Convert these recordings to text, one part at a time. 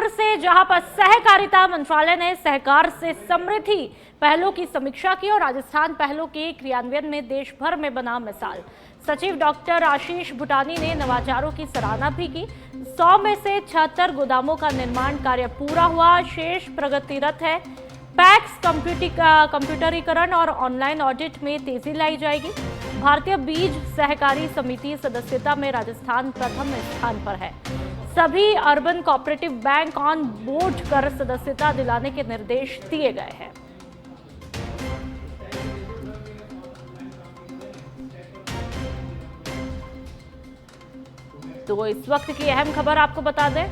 जयपुर से, जहां पर सहकारिता मंत्रालय ने सहकार से समृद्धि पहलों की समीक्षा की और राजस्थान पहलों के क्रियान्वयन में देश भर में बना मिसाल। सचिव डॉक्टर आशीष भूटानी ने नवाचारों की सराहना भी की। 100 में से 76 गोदामों का निर्माण कार्य पूरा हुआ, शेष प्रगतिरत है। पैक्स कंप्यूटरीकरण और ऑनलाइन ऑडिट में तेजी लाई जाएगी। भारतीय बीज सहकारी समिति सदस्यता में राजस्थान प्रथम स्थान पर है। सभी urban cooperative bank on board कर सदस्यता दिलाने के निर्देश दिए गए हैं। तो इस वक्त की अहम खबर आपको बता दें,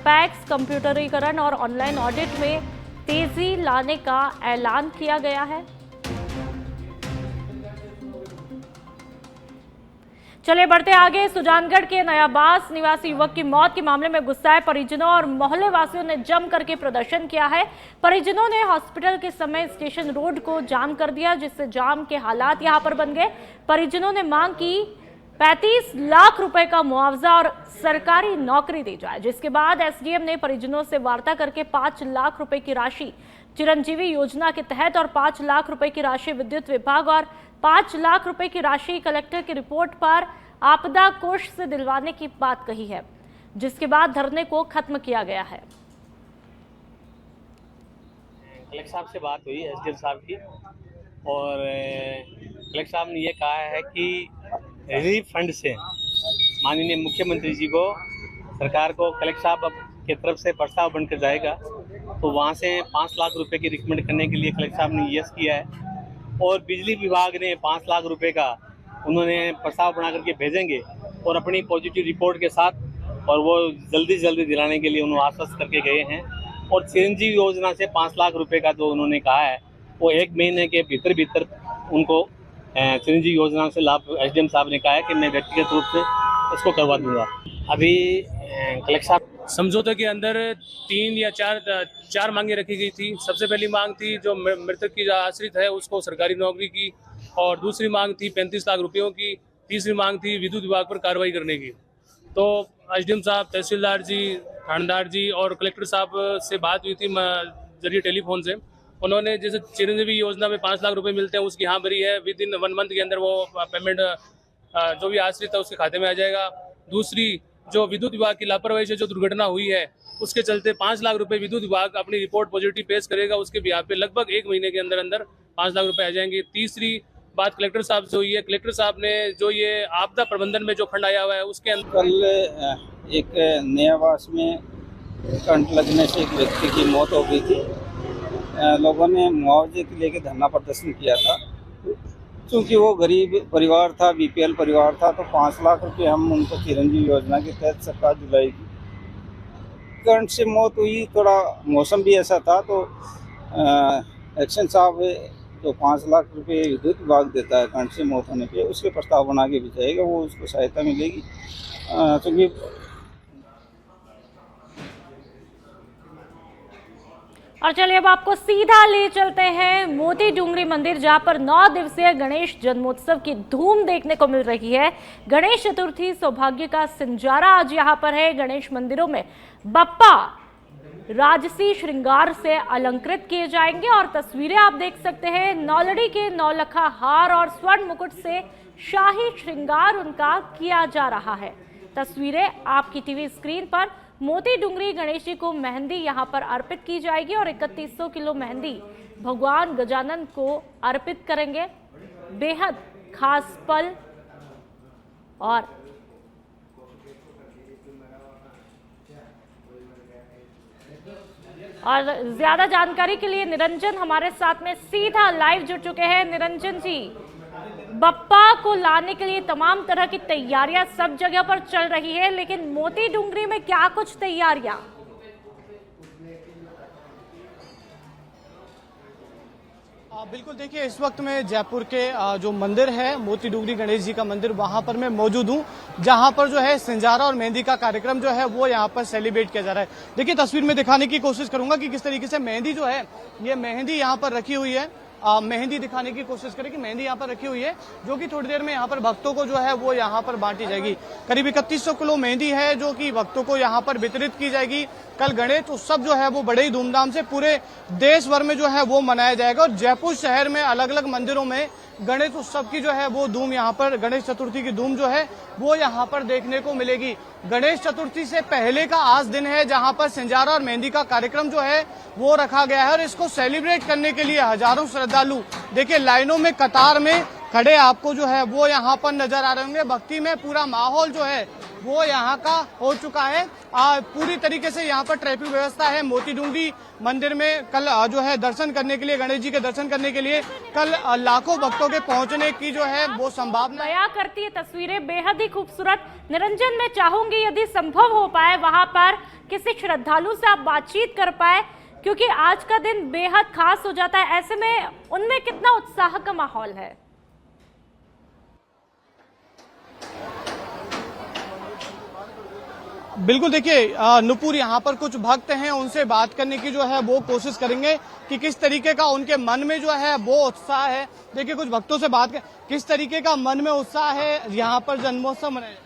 पैक्स कंप्यूटरीकरण और ऑनलाइन ऑडिट में तेजी लाने का ऐलान किया गया है। चलिए बढ़ते आगे। सुजानगढ़ के नयाबास निवासी युवक की मौत के मामले में गुस्साए परिजनों और मोहल्ले वासियों ने जम करके प्रदर्शन किया है। परिजनों ने हॉस्पिटल के समय स्टेशन रोड को जाम कर दिया, जिससे जाम के हालात यहां पर बन गए। परिजनों ने मांग की 35 लाख रुपए का मुआवजा और सरकारी नौकरी दी जाए, जिसके बाद एसडीएम ने परिजनों से वार्ता करके 5 लाख रुपए की राशि चिरंजीवी योजना के तहत और 5 लाख रुपए की राशि विद्युत विभाग और 5 लाख रुपए की राशि कलेक्टर की रिपोर्ट पर आपदा कोष से दिलवाने की बात कही है, जिसके बाद धरने को खत्म किया गया है। कलेक्टर साहब से बात हुई एसडीएम साहब की, और कलेक्टर साहब ने ये कहा है कि रिलीफ फंड से माननीय मुख्यमंत्री जी को, सरकार को कलेक्टर साहब की तरफ से प्रस्ताव बनकर जाएगा, तो वहाँ से 5 लाख रुपए की रिकमेंड करने के लिए कलेक्टर साहब ने यस किया है। और बिजली विभाग ने 5 लाख रुपए का उन्होंने प्रस्ताव बना करके भेजेंगे और अपनी पॉजिटिव रिपोर्ट के साथ, और वो जल्दी से जल्दी दिलाने के लिए उन्होंने आश्वस्त करके गए हैं। और चिरंजीवी योजना से 5 लाख रुपए का जो उन्होंने कहा है, वो 1 महीने के भीतर उनको चिरंजीवी योजना से लाभ एसडीएम साहब ने कहा है कि मैं व्यक्तिगत रूप से इसको करवा दूंगा। अभी कलेक्टर साहब समझौते के अंदर 3 या 4 मांगे रखी गई थी। सबसे पहली मांग थी जो मृतक की आश्रित है उसको सरकारी नौकरी की, और दूसरी मांग थी 35 लाख रुपयों की, तीसरी मांग थी विद्युत विभाग पर कार्रवाई करने की। तो एसडीएम साहब, तहसीलदार जी, थानेदार जी और कलेक्टर साहब से बात हुई थी जरिए टेलीफोन से। उन्होंने जैसे चिरंजीवी योजना में 5 लाख रुपए मिलते हैं उसकी हाँ भरी है, विद इन 1 मंथ के अंदर वो पेमेंट जो भी आश्रित है उसके खाते में आ जाएगा। दूसरी, जो विद्युत विभाग की लापरवाही से जो दुर्घटना हुई है उसके चलते 5 लाख रुपए विद्युत विभाग अपनी रिपोर्ट पॉजिटिव पेश करेगा, उसके बिहार पे लगभग 1 महीने के अंदर अंदर 5 लाख रुपए आ जाएंगे। तीसरी बात कलेक्टर साहब से हुई है। कलेक्टर साहब ने जो ये आपदा प्रबंधन में जो फंड आया हुआ है उसके अंदर कल एक नयाबास में करंट लगने से एक व्यक्ति की मौत हो गई थी। लोगों ने मुआवजे के लेके धरना प्रदर्शन किया था, क्योंकि वो गरीब परिवार था, बीपीएल परिवार था, तो 5 लाख रुपए हम उनको चिरंजीवी योजना के तहत सरकार दिलाएगी। करंट से मौत हुई, थोड़ा मौसम भी ऐसा था, तो एक्शन साहब जो 5 लाख रुपए विद्युत विभाग देता है करंट से मौत होने पे, उसके प्रस्ताव बना के भेजाएगा, वो उसको सहायता मिलेगी। क्योंकि और चलिए अब आपको सीधा ले चलते हैं मोती डूंगरी मंदिर, जहां पर 9 दिवसीय गणेश जन्मोत्सव की धूम देखने को मिल रही है। गणेश चतुर्थी सौभाग्य का सिंजारा आज यहां पर है। गणेश मंदिरों में बप्पा राजसी श्रृंगार से अलंकृत किए जाएंगे और तस्वीरें आप देख सकते हैं। नौलड़ी के नौलखा हार और स्वर्ण मुकुट से शाही श्रृंगार उनका किया जा रहा है। तस्वीरें आपकी टीवी स्क्रीन पर। मोती डूंगरी गणेश जी को मेहंदी यहां पर अर्पित की जाएगी और 3100 किलो मेहंदी भगवान गजानन को अर्पित करेंगे। बेहद खास पल। और ज्यादा जानकारी के लिए निरंजन हमारे साथ में सीधा लाइव जुड़ चुके हैं। निरंजन जी, बप्पा को लाने के लिए तमाम तरह की तैयारियां सब जगह पर चल रही है, लेकिन मोती डूंगरी में क्या कुछ तैयारियां? बिल्कुल, देखिए इस वक्त मैं जयपुर के जो मंदिर है मोती डूंगरी गणेश जी का मंदिर, वहां पर मैं मौजूद हूं, जहां पर जो है सिंजारा और मेहंदी का कार्यक्रम जो है वो यहां पर सेलिब्रेट किया जा रहा है। देखिए तस्वीर में दिखाने की कोशिश करूंगा कि किस तरीके से मेहंदी जो है, ये मेहंदी यहां पर रखी हुई है। मेहंदी दिखाने की कोशिश करें कि मेहंदी यहाँ पर रखी हुई है, जो कि थोड़ी देर में यहाँ पर भक्तों को जो है वो यहाँ पर बांटी जाएगी। करीब 3100 किलो मेहंदी है जो कि भक्तों को यहाँ पर वितरित की जाएगी। कल गणेश उत्सव जो है वो बड़े ही धूमधाम से पूरे देश भर में जो है वो मनाया जाएगा और जयपुर शहर में अलग अलग मंदिरों में गणेश उत्सव की जो है वो धूम यहाँ पर, गणेश चतुर्थी की धूम जो है वो यहाँ पर देखने को मिलेगी। गणेश चतुर्थी से पहले का आज दिन है जहाँ पर सिंजारा और मेहंदी का कार्यक्रम जो है वो रखा गया है और इसको सेलिब्रेट करने के लिए हजारों श्रद्धालु देखिए लाइनों में कतार में खड़े आपको जो है वो यहाँ पर नजर आ रहे होंगे। भक्ति में पूरा माहौल जो है वो यहाँ का हो चुका है। पूरी तरीके से यहाँ पर ट्रैफिक व्यवस्था है। मोती डूंगरी मंदिर में कल जो है दर्शन करने के लिए, गणेश जी के दर्शन करने के लिए कल लाखों भक्तों के पहुंचने की जो है वो संभावना बयां करती है तस्वीरें बेहद ही खूबसूरत। निरंजन, मैं चाहूंगी यदि संभव हो पाए वहां पर किसी श्रद्धालु से आप बातचीत कर पाए, क्योंकि आज का दिन बेहद खास हो जाता है। ऐसे में उनमें कितना उत्साह का माहौल है? बिल्कुल, देखिए नुपुर, यहाँ पर कुछ भक्त हैं, उनसे बात करने की जो है वो कोशिश करेंगे कि किस तरीके का उनके मन में जो है वो उत्साह है। देखिए कुछ भक्तों से बात कर, किस तरीके का मन में उत्साह है यहाँ पर जन्मोत्सव मनाया?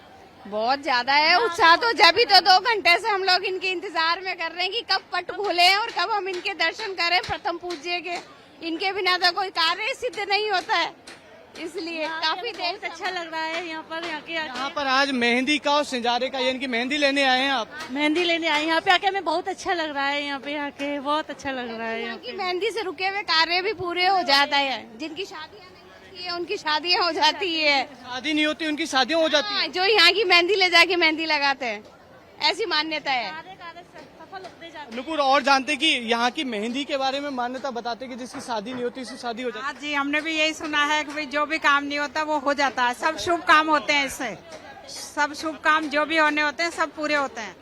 बहुत ज्यादा है उत्साह। तो जब भी तो 2 घंटे से हम लोग इनके इंतजार में कर रहे हैं कि कब पट खुले और कब हम इनके दर्शन करें प्रथम पूज्य के। इनके बिना तो कोई कार्य सिद्ध नहीं होता है, इसलिए काफी देर बहुत अच्छा लग रहा है यहाँ पर। यहाँ पर आज मेहंदी का और सिंजारे का, यानी कि मेहंदी लेने आए हैं आप? मेहंदी लेने आए यहाँ पे आके हमें बहुत अच्छा लग रहा है। यहाँ पे आके बहुत अच्छा लग रहा है। यहाँ की मेहंदी से रुके हुए कार्य भी पूरे हो जाता है। जिनकी शादियाँ नहीं होती है उनकी शादियाँ हो जाती है। शादी नहीं होती उनकी शादियाँ हो जाती है। जो यहाँ की मेहंदी ले जाके मेहंदी लगाते हैं, ऐसी मान्यता है। नुपुर, और जानते कि यहाँ की मेहंदी के बारे में मान्यता बताते कि जिसकी शादी नहीं होती उसकी शादी हो जाती है। हाँ जी, हमने भी यही सुना है कि भाई जो भी काम नहीं होता वो हो जाता है। सब शुभ काम होते हैं इससे, सब शुभ काम जो भी होने होते हैं सब पूरे होते हैं।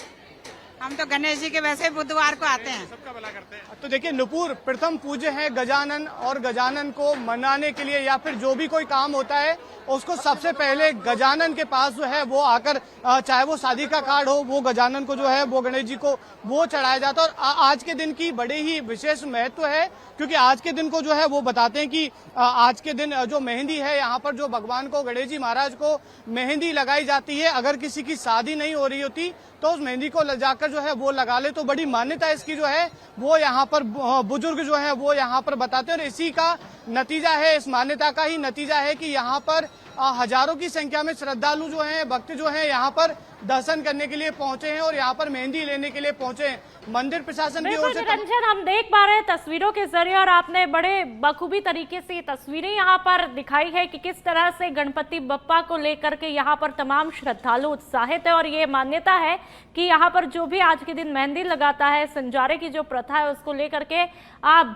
हम तो गणेश जी के वैसे बुधवार को आते हैं, सबका भला करते हैं। तो देखिए नुपुर, प्रथम पूज्य है गजानन और गजानन को मनाने के लिए या फिर जो भी कोई काम होता है उसको सबसे पहले गजानन के पास जो है वो आकर, चाहे वो शादी का कार्ड हो, वो गजानन को जो है वो गणेश जी को वो चढ़ाया जाता है। और आज के दिन की बड़े ही विशेष महत्व है, क्योंकि आज के दिन को जो है वो बताते हैं कि आज के दिन जो मेहंदी है यहाँ पर जो भगवान को, गणेश जी महाराज को मेहंदी लगाई जाती है। अगर किसी की शादी नहीं हो रही होती तो उस मेहंदी को जाकर जो है वो लगा ले, तो बड़ी मान्यता इसकी जो है वो यहाँ पर बुजुर्ग जो है वो यहाँ पर बताते हैं। और इसी का नतीजा है, इस मान्यता का ही नतीजा है कि यहाँ पर हजारों की संख्या में श्रद्धालु जो हैं, भक्त जो हैं यहाँ पर दर्शन करने के लिए पहुंचे हैं और यहाँ पर मेहंदी लेने के लिए पहुंचे हैं। मंदिर प्रशासन की ओर से निरंजन, हम देख पा रहे हैं तस्वीरों के जरिए और आपने बड़े बखूबी तरीके से तस्वीरें यहाँ पर दिखाई है कि किस तरह से गणपति बप्पा को लेकर के यहाँ पर तमाम श्रद्धालु उत्साहित है। और ये मान्यता है कि यहाँ पर जो भी आज के दिन मेहंदी लगाता है, संजारे की जो प्रथा है उसको लेकर के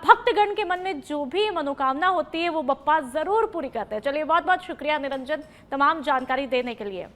भक्तगण के मन में जो भी मनोकामना होती है वो बप्पा जरूर पूरी करते हैं। चलिए, बहुत बहुत शुक्रिया निरंजन तमाम जानकारी देने के लिए।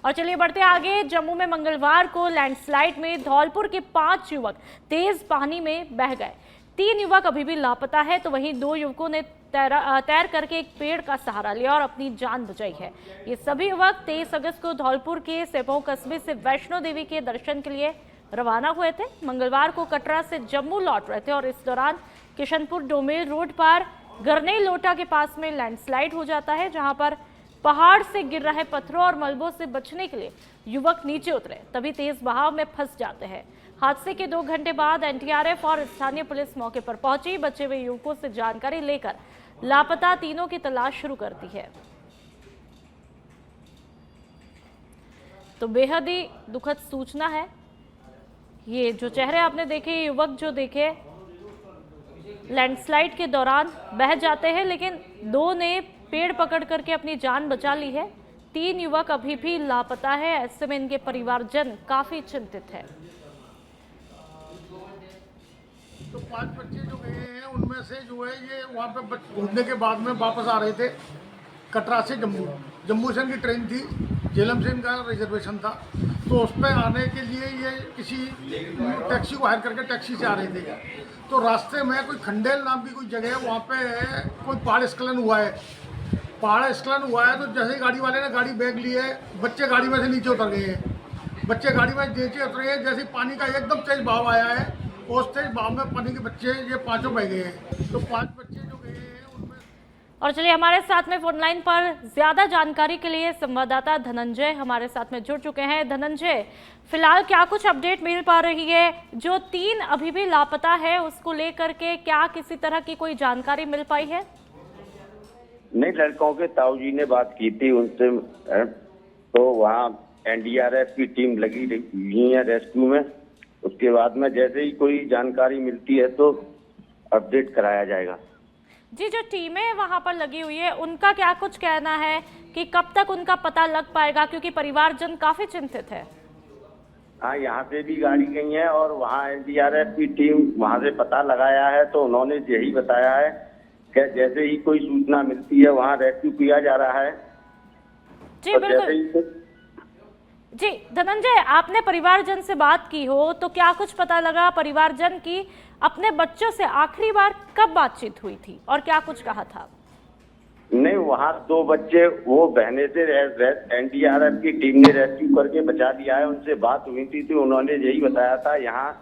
और चलिए बढ़ते आगे। जम्मू में मंगलवार को लैंडस्लाइड में धौलपुर के 5 युवक तेज पानी में बह गए। 3 युवक अभी भी लापता है, तो वहीं 2 युवकों ने तैर करके एक पेड़ का सहारा लिया और अपनी जान बचाई है। ये सभी युवक 23 अगस्त को धौलपुर के सेपो कस्बे से वैष्णो देवी के दर्शन के लिए रवाना हुए थे। मंगलवार को कटरा से जम्मू लौट रहे थे और इस दौरान किशनपुर डोमेल रोड पर गरनई लोटा के पास में लैंडस्लाइड हो जाता है, जहां पर पहाड़ से गिर रहे पत्थरों और मलबों से बचने के लिए युवक नीचे उतरे, तभी तेज बहाव में फंस जाते हैं। हादसे के 2 घंटे बाद एनडीआरएफ और स्थानीय पुलिस मौके पर पहुंची। बचे हुए युवकों से जानकारी लेकर लापता तीनों की तलाश शुरू कर दी है। तो बेहद ही दुखद सूचना है। ये जो चेहरे आपने देखे, युवक जो देखे लैंडस्लाइड के दौरान बह जाते हैं, लेकिन 2 ने पेड़ पकड़ करके अपनी जान बचा ली है। 3 युवक अभी भी लापता है। ऐसे में इनके परिवारजन काफी चिंतित है। तो 5 बच्चे जो गए हैं उनमें से जो है ये वहाँ पे घूमने के बाद में वापस आ रहे थे कटरा से जम्मू से इनकी ट्रेन थी, झेलम से इनका रिजर्वेशन था। तो उस पर आने के लिए ये किसी टैक्सी को हायर करके टैक्सी से आ रहे थे। तो रास्ते में कोई खंडेल नाम की कोई जगह है, वहाँ पे कोई पहाड़ स्खलन हुआ है। पहाड़ स्खलन हुआ है तो जैसे ही गाड़ी वाले ने गाड़ी बैग ली है, बच्चे गाड़ी में से नीचे उतर गए हैं। बच्चे गाड़ी में नीचे उतरे हैं, जैसे पानी का एकदम तेज बहाव आया है, उस तेज बहाव में पानी के बच्चे ये 5 बह गए हैं। तो 5 बच्चे जो गए हैं और चलिए हमारे साथ में फोन लाइन पर ज्यादा जानकारी के लिए संवाददाता धनंजय हमारे साथ में जुड़ चुके हैं। धनंजय, फिलहाल क्या कुछ अपडेट मिल पा रही है? जो 3 अभी भी लापता है उसको लेकर के क्या किसी तरह की कोई जानकारी मिल पाई है? नहीं, लड़कों के ताऊजी ने बात की थी उनसे, तो वहाँ एनडीआरएफ की टीम लगी हुई है रेस्क्यू में। उसके बाद में जैसे ही कोई जानकारी मिलती है तो अपडेट कराया जाएगा। जी, जो टीमें वहां पर लगी हुई है उनका क्या कुछ कहना है कि कब तक उनका पता लग पाएगा, क्योंकि परिवारजन काफी चिंतित है? हाँ, यहाँ से भी गाड़ी गई है और वहाँ एनडीआरएफ की टीम वहाँ से पता लगाया है, तो उन्होंने यही बताया है कि जैसे ही कोई सूचना मिलती है वहाँ रेस्क्यू किया जा रहा है। जी बिल्कुल। जी धनंजय, आपने परिवारजन से बात की हो तो क्या कुछ पता लगा परिवारजन की अपने बच्चों से आखिरी बार कब बातचीत हुई थी और क्या कुछ कहा था? नहीं, वहाँ 2 बच्चे वो बहने से एनडीआरएफ की टीम ने रेस्क्यू करके बचा लिया है। उनसे बात हुई थी तो उन्होंने यही बताया था यहाँ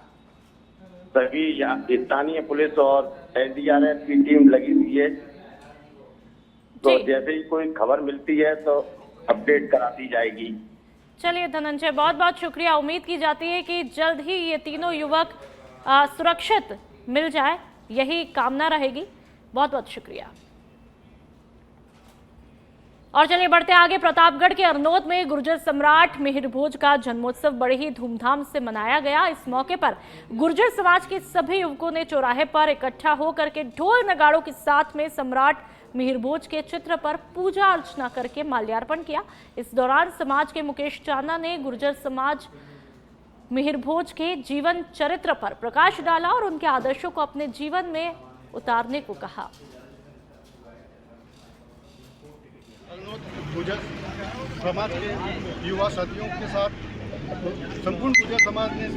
सभी स्थानीय पुलिस और एनडीआरएफ की टीम लगी हुई है, तो जैसे ही कोई खबर मिलती है तो अपडेट करा दी जाएगी। चलिए धनंजय, बहुत बहुत शुक्रिया। उम्मीद की जाती है कि जल्द ही ये तीनों युवक सुरक्षित मिल जाए, यही कामना रहेगी। बहुत बहुत शुक्रिया। और चलिए बढ़ते आगे। प्रतापगढ़ के अरनोद में गुर्जर सम्राट मिहिर भोज का जन्मोत्सव बड़े ही धूमधाम से मनाया गया। इस मौके पर गुर्जर समाज के सभी युवकों ने चौराहे पर इकट्ठा होकर के ढोल नगाड़ों के साथ में सम्राट मिहिर भोज के चित्र पर पूजा अर्चना करके माल्यार्पण किया। इस दौरान समाज के मुकेश चांदा ने गुर्जर समाज मिहिर भोज के जीवन चरित्र पर प्रकाश डाला और उनके आदर्शों को अपने जीवन में उतारने को कहा। गुर्जर समाज के युवा साथियों के साथ संपूर्ण गुर्जर समाज ने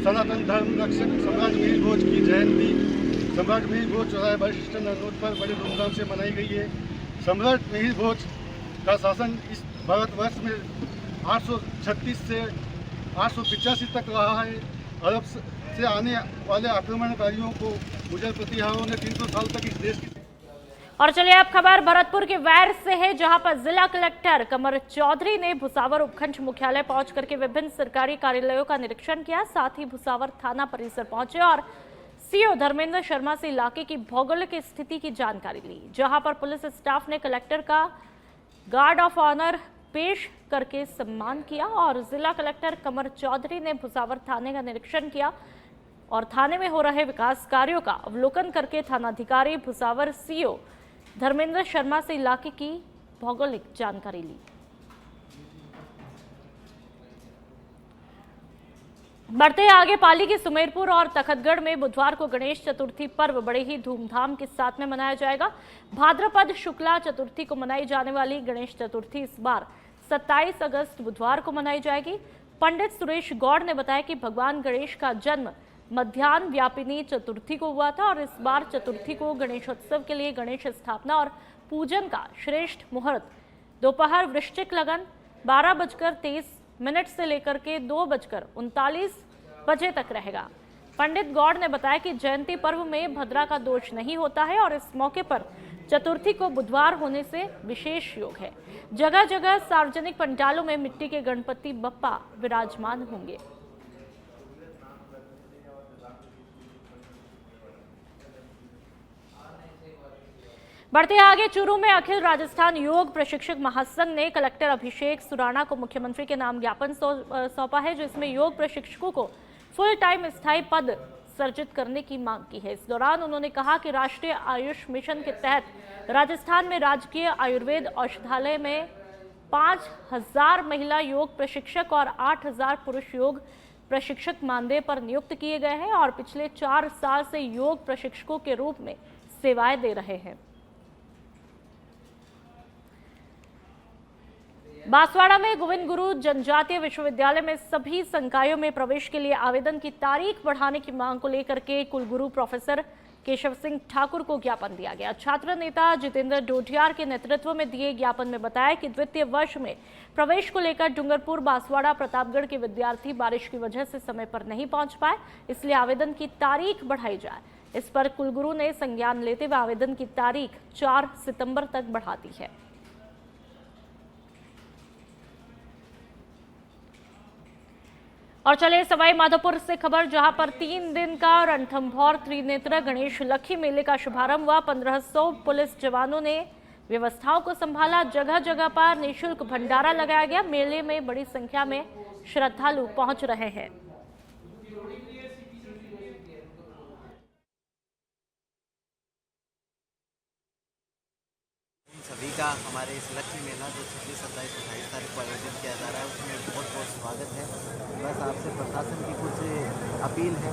सनातन धर्म रक्षक सम्राट मिहिर भोज की जयंती सम्राट मिहिर भोज चौराहे बस स्टैंड अरनोद पर बड़े धूमधाम से मनाई गई है। सम्राट मिहिर भोज का शासन इस भारतवर्ष में 836 से 885 तक रहा है। अरब से आने वाले आक्रमणकारियों को गुर्जर प्रतिहारों ने 300 साल तक इस देश की। और चलिए अब खबर भरतपुर के वैर से है, जहां पर जिला कलेक्टर कमर चौधरी ने भुसावर उपखंड मुख्यालय पहुंच करके विभिन्न सरकारी कार्यालयों का निरीक्षण किया। साथ ही भुसावर थाना परिसर पहुंचे और सीओ धर्मेंद्र शर्मा से इलाके की भौगोलिक स्थिति की जानकारी ली, जहां पर पुलिस स्टाफ ने कलेक्टर का गार्ड ऑफ ऑनर पेश करके सम्मान किया। और जिला कलेक्टर कमर चौधरी ने भुसावर थाने का निरीक्षण किया और थाने में हो रहे विकास कार्यों का अवलोकन करके थानाधिकारी भुसावर सीओ धर्मेंद्र शर्मा से इलाके की भौगोलिक जानकारी ली। बढ़ते आगे, पाली के सुमेरपुर और तखतगढ़ में बुधवार को गणेश चतुर्थी पर्व बड़े ही धूमधाम के साथ में मनाया जाएगा। भाद्रपद शुक्ला चतुर्थी को मनाई जाने वाली गणेश चतुर्थी इस बार 27 अगस्त बुधवार को मनाई जाएगी। पंडित सुरेश गौड़ ने बताया कि भगवान गणेश का जन्म मध्याह्न व्यापिनी चतुर्थी को हुआ था और इस बार चतुर्थी को गणेशोत्सव के लिए गणेश स्थापना और पूजन का श्रेष्ठ मुहूर्त दोपहर वृश्चिक लगन 12:23 से लेकर के 2:39 तक रहेगा। पंडित गौड़ ने बताया कि जयंती पर्व में भद्रा का दोष नहीं होता है और इस मौके पर चतुर्थी को बुधवार होने से विशेष योग है। जगह जगह सार्वजनिक पंडालों में मिट्टी के गणपति बप्पा विराजमान होंगे। बढ़ते आगे, चूरू में अखिल राजस्थान योग प्रशिक्षक महासंघ ने कलेक्टर अभिषेक सुराणा को मुख्यमंत्री के नाम ज्ञापन सौंपा है, जो इसमें योग प्रशिक्षकों को फुल टाइम स्थायी पद सर्जित करने की मांग की है। इस दौरान उन्होंने कहा कि राष्ट्रीय आयुष मिशन के तहत राजस्थान में राजकीय आयुर्वेद औषधालय में 5000 महिला योग प्रशिक्षक और 8000 पुरुष योग प्रशिक्षक मानदेय पर नियुक्त किए गए हैं और पिछले 4 साल से योग प्रशिक्षकों के रूप में सेवाएं दे रहे हैं। बांसवाड़ा में गोविंद गुरु जनजातीय विश्वविद्यालय में सभी संकायों में प्रवेश के लिए आवेदन की तारीख बढ़ाने की मांग को लेकर के कुलगुरु प्रोफेसर केशव सिंह ठाकुर को ज्ञापन दिया गया। छात्र नेता जितेंद्र डोडियार के नेतृत्व में दिए ज्ञापन में बताया कि द्वितीय वर्ष में प्रवेश को लेकर डूंगरपुर, बांसवाड़ा, प्रतापगढ़ के विद्यार्थी बारिश की वजह से समय पर नहीं पहुंच पाए, इसलिए आवेदन की तारीख बढ़ाई जाए। इस पर कुलगुरु ने संज्ञान लेते हुए आवेदन की तारीख 4 सितंबर तक बढ़ा दी है। और चलिए सवाई माधोपुर से खबर, जहां पर 3 दिन का रणथंभौर त्रिनेत्र गणेश लक्ष्मी मेले का शुभारंभ हुआ। 1500 पुलिस जवानों ने व्यवस्थाओं को संभाला। जगह जगह पर निःशुल्क भंडारा लगाया गया। मेले में बड़ी संख्या में श्रद्धालु पहुंच रहे हैं। सभी का हमारे इस लक्ष्मी मेला जो 26, 27, 28 तारीख को आयोजित किया जा रहा है उसमें बहुत बहुत स्वागत है। बस आपसे प्रशासन की कुछ अपील है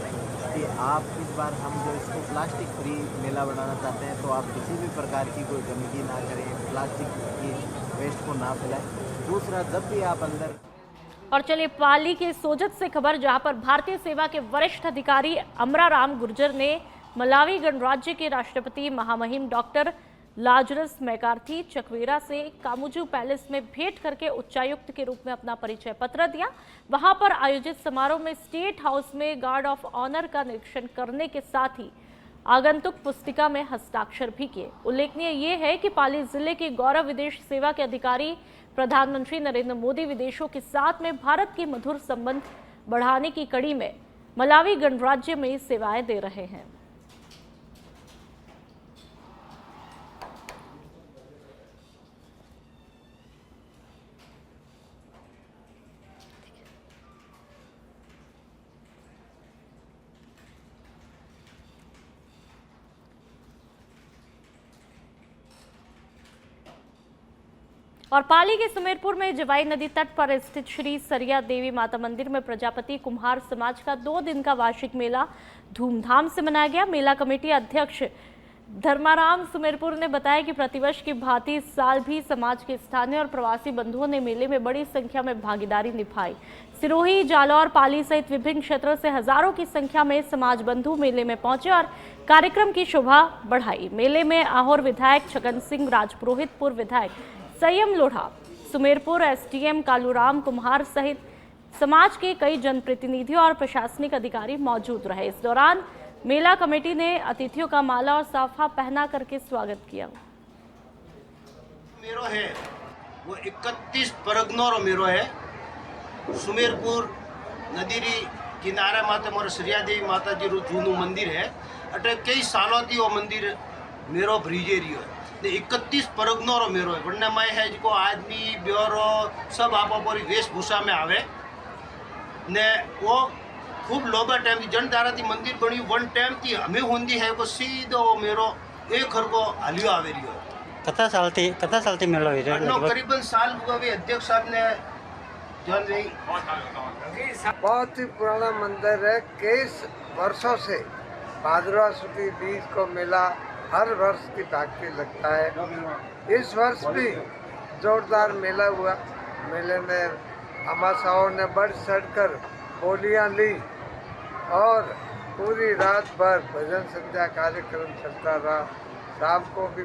कि आप इस बार हम जो इसको प्लास्टिक फ्री मेला बनाना चाहते हैं, तो आप किसी भी प्रकार की कोई गंदगी ना करें, प्लास्टिक की वेस्ट को ना फैलाएं। दूसरा, जब भी आप अंदर। और चलिए पाली के सोजत से खबर, जहां पर भारतीय सेवा के वरिष्ठ अधिकारी अमराराम गुर्जर ने मलावी गणराज्य के राष्ट्रपति महामहिम डॉक्टर लाजरस मैकार्थी चकवेरा से कामुजू पैलेस में भेंट करके उच्चायुक्त के रूप में अपना परिचय पत्र दिया। वहां पर आयोजित समारोह में स्टेट हाउस में गार्ड ऑफ ऑनर का निरीक्षण करने के साथ ही आगंतुक पुस्तिका में हस्ताक्षर भी किए। उल्लेखनीय ये है कि पाली जिले के गौरव विदेश सेवा के अधिकारी प्रधानमंत्री नरेंद्र मोदी विदेशों के साथ में भारत के मधुर संबंध बढ़ाने की कड़ी में मलावी गणराज्य में सेवाएं दे रहे हैं। और पाली के सुमेरपुर में जवाई नदी तट पर स्थित श्री सरिया देवी माता मंदिर में प्रजापति कुम्हार समाज का 2 दिन का वार्षिक मेला धूमधाम से मनाया गया। मेला कमेटी अध्यक्ष धर्माराम सुमेरपुर ने बताया कि प्रतिवर्ष की भांति इस साल भी समाज के स्थानीय और प्रवासी बंधुओं ने मेले में बड़ी संख्या में भागीदारी निभाई। सिरोही, जालौर, पाली सहित विभिन्न क्षेत्रों से हजारों की संख्या में समाज बंधु मेले में पहुंचे और कार्यक्रम की शोभा बढ़ाई। मेले में आहोर विधायक छगन सिंह राजपुरोहित, पूर्व विधायक संयम लोढ़ा, सुमेरपुर एसडीएम कालूराम कुम्हार सहित समाज के कई जनप्रतिनिधि और प्रशासनिक अधिकारी मौजूद रहे। इस दौरान मेला कमेटी ने अतिथियों का माला और साफा पहना करके स्वागत किया। मेरो है वो 31 परगनों रो मेरो है। सुमेरपुर नदीरी किनारे माते मोर सरिया देवी माता जी रो जूनू मंदिर है। अटे कई सालों थी वो मंदिर मेरो ब्रिजेरी है। 31 परगनों रो मेरो है। वरना मैं है जिको आदमी ब्योरो सब आप अपनी वेशभूषा में आवे ने वो खूब लोबा टाइम की जनधारा थी मंदिर बनी 1 टाइम थी हमें होंदी है को सीधो मेरो एक घर को हलियो आवे रियो। कथा सालती मेलो है करीबन साल हुआ भी अध्यक्ष साहब ने जान रही। बहुत ही पुराना मंदिर है। कई वर्षों से भाद्रवा सुदी बीज को मेला हर वर्ष की भांति लगता है। इस वर्ष भी जोरदार मेला हुआ। मेले में अमासाओं ने बढ़ चढ़कर बोलियां ली और पूरी रात भर भजन संध्या कार्यक्रम चलता रहा। शाम को भी